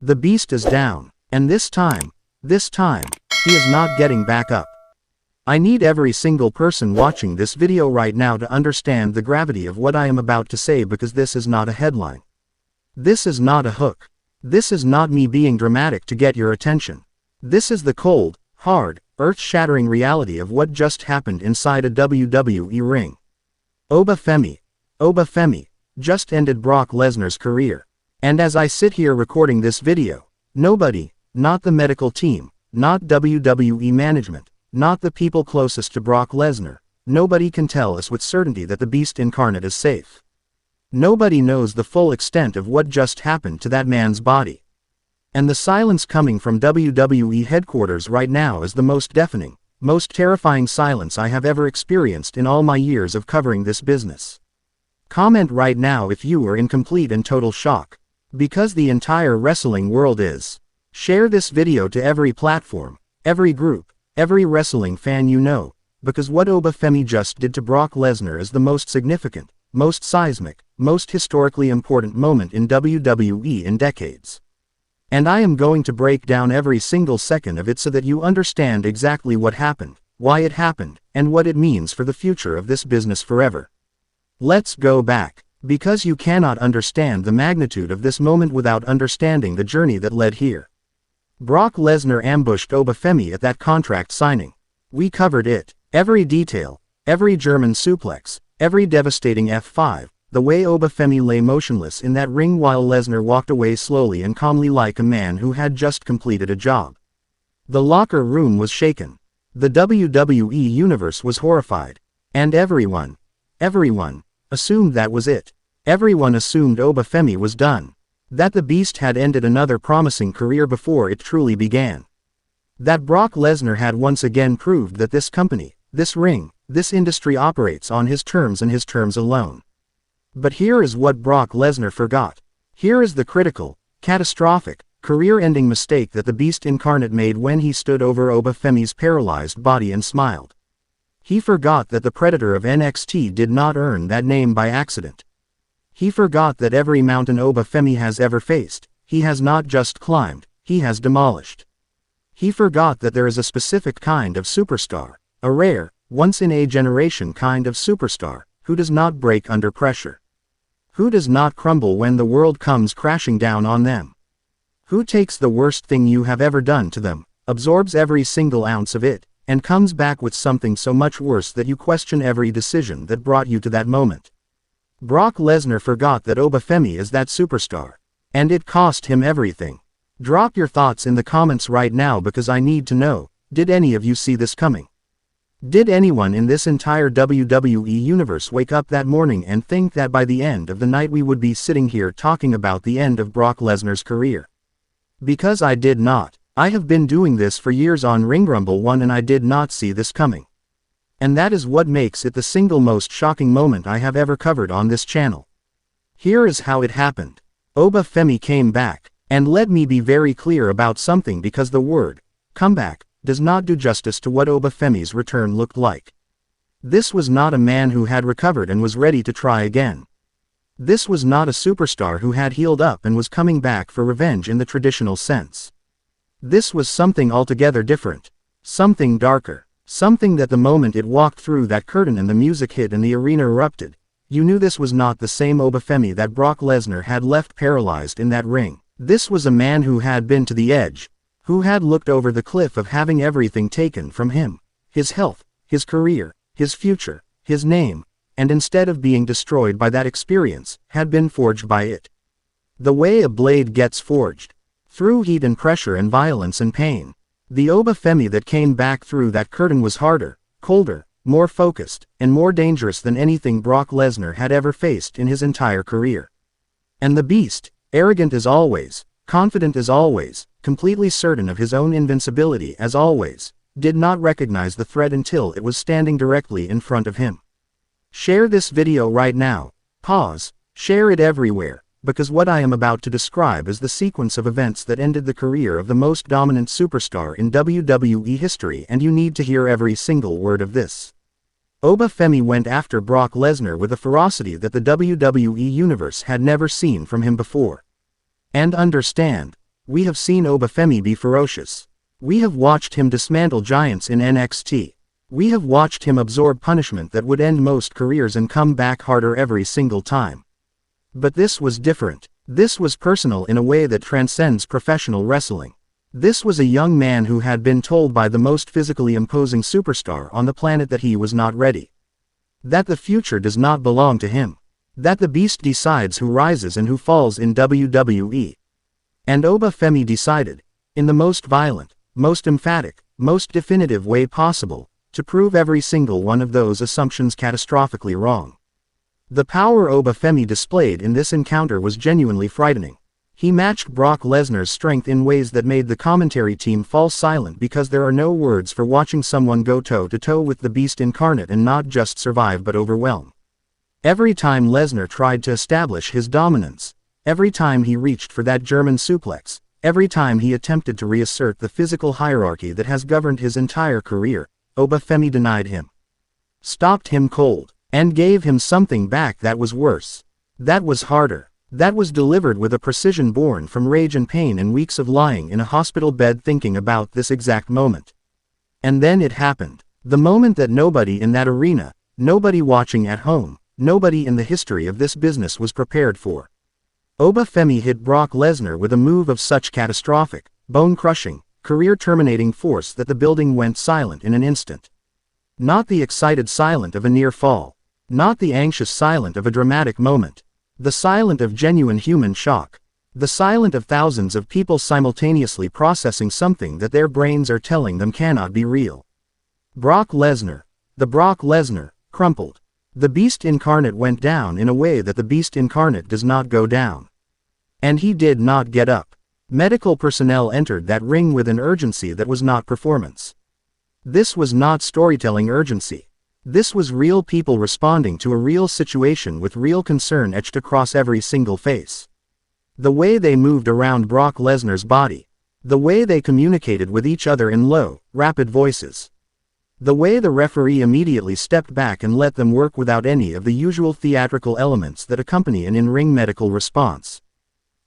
The Beast is down, and this time, he is not getting back up. I need every single person watching this video right now to understand the gravity of what I am about to say, because this is not a headline. This is not a hook. This is not me being dramatic to get your attention. This is the cold, hard, earth-shattering reality of what just happened inside a WWE ring. Oba Femi, just ended Brock Lesnar's career. And as I sit here recording this video, nobody, not the medical team, not WWE management, not the people closest to Brock Lesnar, nobody can tell us with certainty that the Beast Incarnate is safe. Nobody knows the full extent of what just happened to that man's body. And the silence coming from WWE headquarters right now is the most deafening, most terrifying silence I have ever experienced in all my years of covering this business. Comment right now if you are in complete and total shock. Because the entire wrestling world is. Share this video to every platform, every group, every wrestling fan you know, because what Oba Femi just did to Brock Lesnar is the most significant, most seismic, most historically important moment in WWE in decades. And I am going to break down every single second of it so that you understand exactly what happened, why it happened, and what it means for the future of this business forever. Let's go back, because you cannot understand the magnitude of this moment without understanding the journey that led here. Brock Lesnar ambushed Oba Femi at that contract signing. We covered it, every detail, every German suplex, every devastating F5, the way Oba Femi lay motionless in that ring while Lesnar walked away slowly and calmly like a man who had just completed a job. The locker room was shaken. The WWE universe was horrified. And everyone assumed that was it. Everyone assumed Oba Femi was done. That the Beast had ended another promising career before it truly began. That Brock Lesnar had once again proved that this company, this ring, this industry operates on his terms and his terms alone. But here is what Brock Lesnar forgot. Here is the critical, catastrophic, career-ending mistake that the Beast Incarnate made when he stood over Oba Femi's paralyzed body and smiled. He forgot that the Predator of NXT did not earn that name by accident. He forgot that every mountain Oba Femi has ever faced, he has not just climbed, he has demolished. He forgot that there is a specific kind of superstar, a rare, once-in-a-generation kind of superstar, who does not break under pressure. Who does not crumble when the world comes crashing down on them. Who takes the worst thing you have ever done to them, absorbs every single ounce of it, and comes back with something so much worse that you question every decision that brought you to that moment. Brock Lesnar forgot that Oba Femi is that superstar. And it cost him everything. Drop your thoughts in the comments right now because I need to know, did any of you see this coming? Did anyone in this entire WWE universe wake up that morning and think that by the end of the night we would be sitting here talking about the end of Brock Lesnar's career? Because I did not. I have been doing this for years on Ring Rumble 1 and I did not see this coming. And that is what makes it the single most shocking moment I have ever covered on this channel. Here is how it happened. Oba Femi came back, and let me be very clear about something because the word, comeback, does not do justice to what Oba Femi's return looked like. This was not a man who had recovered and was ready to try again. This was not a superstar who had healed up and was coming back for revenge in the traditional sense. This was something altogether different. Something darker. Something that the moment it walked through that curtain and the music hit and the arena erupted, you knew this was not the same Oba Femi that Brock Lesnar had left paralyzed in that ring. This was a man who had been to the edge, who had looked over the cliff of having everything taken from him, his health, his career, his future, his name, and instead of being destroyed by that experience, had been forged by it. The way a blade gets forged, through heat and pressure and violence and pain. The Oba Femi that came back through that curtain was harder, colder, more focused, and more dangerous than anything Brock Lesnar had ever faced in his entire career. And the Beast, arrogant as always, confident as always, completely certain of his own invincibility as always, did not recognize the threat until it was standing directly in front of him. Share this video right now, pause, share it everywhere, because what I am about to describe is the sequence of events that ended the career of the most dominant superstar in WWE history, and you need to hear every single word of this. Oba Femi went after Brock Lesnar with a ferocity that the WWE universe had never seen from him before. And understand, We have seen Oba Femi be ferocious. We have watched him dismantle giants in NXT. We have watched him absorb punishment that would end most careers and come back harder every single time. But this was different. This was personal in a way that transcends professional wrestling. This was a young man who had been told by the most physically imposing superstar on the planet that he was not ready. That the future does not belong to him. That the beast decides who rises and who falls in WWE. And Oba Femi decided, in the most violent, most emphatic, most definitive way possible, to prove every single one of those assumptions catastrophically wrong. The power Oba Femi displayed in this encounter was genuinely frightening. He matched Brock Lesnar's strength in ways that made the commentary team fall silent because there are no words for watching someone go toe-to-toe with the Beast Incarnate and not just survive but overwhelm. Every time Lesnar tried to establish his dominance, every time he reached for that German suplex, every time he attempted to reassert the physical hierarchy that has governed his entire career, Oba Femi denied him. Stopped him cold, and gave him something back that was worse. That was harder. That was delivered with a precision born from rage and pain and weeks of lying in a hospital bed thinking about this exact moment. And then it happened. The moment that nobody in that arena, nobody watching at home, nobody in the history of this business was prepared for. Oba Femi hit Brock Lesnar with a move of such catastrophic, bone-crushing, career-terminating force that the building went silent in an instant. Not the excited silent of a near fall. Not the anxious silent of a dramatic moment. The silent of genuine human shock. The silent of thousands of people simultaneously processing something that their brains are telling them cannot be real. Brock Lesnar. The Brock Lesnar, crumpled. The Beast Incarnate went down in a way that the Beast Incarnate does not go down. And he did not get up. Medical personnel entered that ring with an urgency that was not performance. This was not storytelling urgency. This was real people responding to a real situation with real concern etched across every single face. The way they moved around Brock Lesnar's body. The way they communicated with each other in low, rapid voices. The way the referee immediately stepped back and let them work without any of the usual theatrical elements that accompany an in-ring medical response.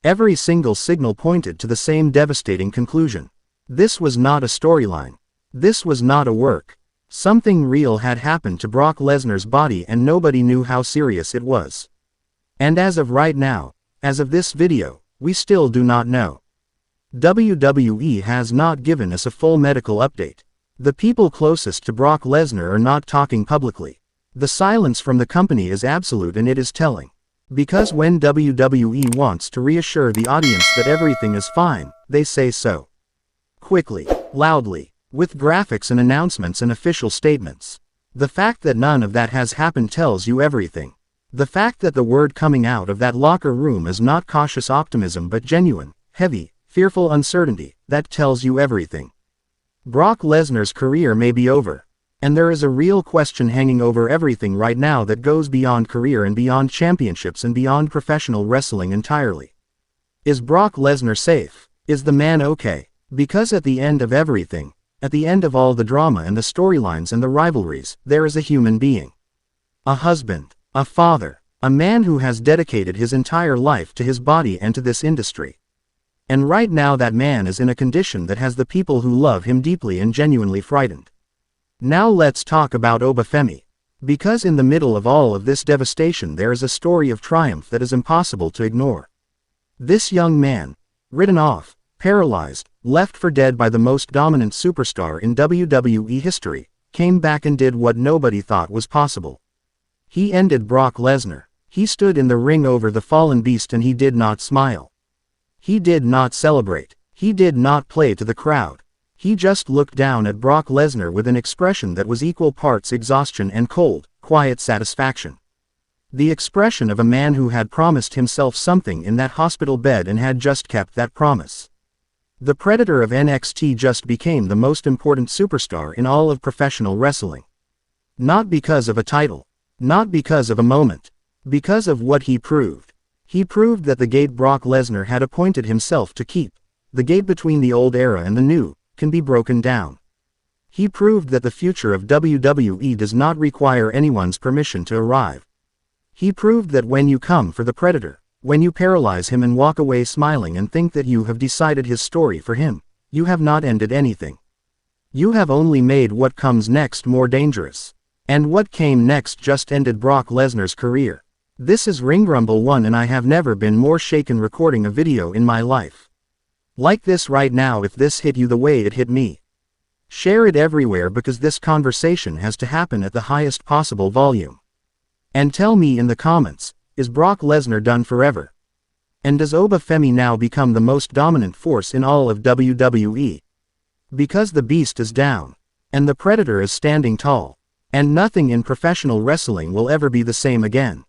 Every single signal pointed to the same devastating conclusion. This was not a storyline. This was not a work. Something real had happened to Brock Lesnar's body and nobody knew how serious it was. And as of right now, as of this video, we still do not know. WWE has not given us a full medical update. The people closest to Brock Lesnar are not talking publicly. The silence from the company is absolute and it is telling. Because when WWE wants to reassure the audience that everything is fine, they say so. Quickly, loudly, with graphics and announcements and official statements. The fact that none of that has happened tells you everything. The fact that the word coming out of that locker room is not cautious optimism but genuine, heavy, fearful uncertainty, that tells you everything. Brock Lesnar's career may be over. And there is a real question hanging over everything right now that goes beyond career and beyond championships and beyond professional wrestling entirely. Is Brock Lesnar safe? Is the man okay? Because at the end of everything, at the end of all the drama and the storylines and the rivalries, there is a human being. A husband, a father, a man who has dedicated his entire life to his body and to this industry. And right now that man is in a condition that has the people who love him deeply and genuinely frightened. Now let's talk about Oba Femi. Because in the middle of all of this devastation there is a story of triumph that is impossible to ignore. This young man, written off, paralyzed, left for dead by the most dominant superstar in WWE history, came back and did what nobody thought was possible. He ended Brock Lesnar. He stood in the ring over the fallen beast and he did not smile. He did not celebrate. He did not play to the crowd. He just looked down at Brock Lesnar with an expression that was equal parts exhaustion and cold, quiet satisfaction. The expression of a man who had promised himself something in that hospital bed and had just kept that promise. The Predator of NXT just became the most important superstar in all of professional wrestling. Not because of a title. Not because of a moment. Because of what he proved. He proved that the gate Brock Lesnar had appointed himself to keep, the gate between the old era and the new, can be broken down. He proved that the future of WWE does not require anyone's permission to arrive. He proved that when you come for the Predator, When you paralyze him and walk away smiling and think that you have decided his story for him, you have not ended anything. You have only made what comes next more dangerous. And what came next just ended Brock Lesnar's career. This is Ringrumble 1 and I have never been more shaken recording a video in my life. Like this right now if this hit you the way it hit me. Share it everywhere because this conversation has to happen at the highest possible volume. And tell me in the comments, is Brock Lesnar done forever? And does Oba Femi now become the most dominant force in all of WWE? Because the Beast is down. And the Predator is standing tall. And nothing in professional wrestling will ever be the same again.